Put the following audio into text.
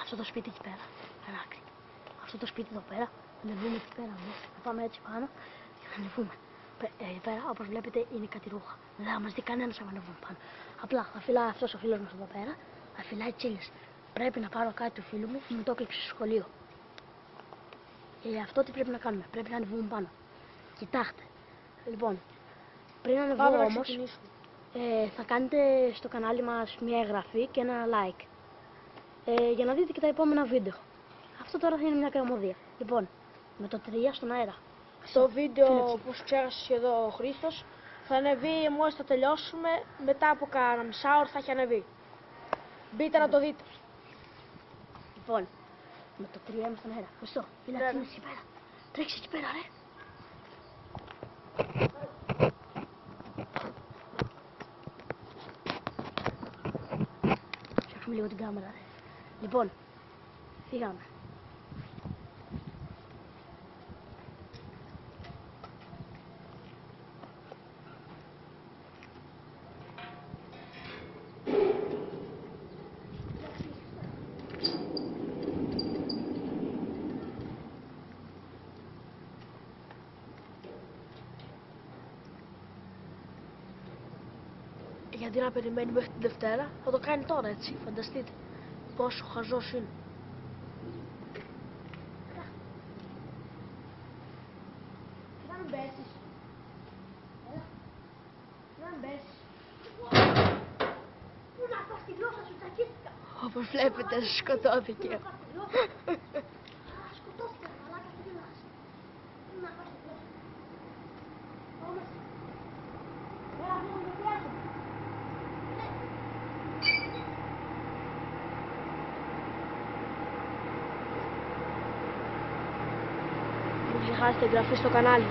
Αυτό το σπίτι εκεί πέρα, ένα άκρη. Αυτό το σπίτι εδώ πέρα, θα ανεβούμε εκεί πέρα, θα πάμε έτσι πάνω και θα ανεβούμε. Εκεί πέρα, όπως βλέπετε, είναι κάτι ρούχα. Δεν θα μας δει κανένας αν ανεβούμε πάνω. Απλά θα φυλάει αυτός ο φίλος μας εδώ πέρα, θα φυλάει τσίλες. Πρέπει να πάρω κάτι του φίλου μου που μου το έκλειψε στο σχολείο. Αυτό τι πρέπει να κάνουμε, πρέπει να ανεβούμε πάνω. Κοιτάξτε, λοιπόν, πριν ανεβούμε όμως, θα κάνετε στο κανάλι μας μια εγγραφή και ένα like. Για να δείτε και τα επόμενα βίντεο. Αυτό τώρα θα είναι μια κομμωδία. Λοιπόν, με το 3 στον αέρα. Το βίντεο που σου ξέχασε εδώ ο Χρήστος θα ανεβεί μόλις θα τελειώσουμε, μετά από κάνα μισάωρο θα έχει ανεβεί. Μπείτε να το δείτε. Λοιπόν, με το 3 είμαστε στον αέρα. Χριστό, είναι εκεί πέρα. Τρέξει εκεί πέρα, ρε. Φτιάχνουμε λίγο την κάμερα, ρε. Λοιπόν, φύγαμε. Γιατί να περιμένει μέχρι την Δευτέρα, θα το κάνει τώρα έτσι, φανταστείτε πόσο χαζός είναι. Κοίτα μην πέσεις. Κοίτα μην πέσεις. Πού να πας τη γλώσσα σου, τσακίστηκα. Όπως βλέπετε σκοτώθηκε. Σκοτώθηκα, μαλάκα, τι γελάς. Πού να πας τη γλώσσα. Όμως, έλα μου με πιάσω. Μην ξεχάσετε εγγραφή στο κανάλι.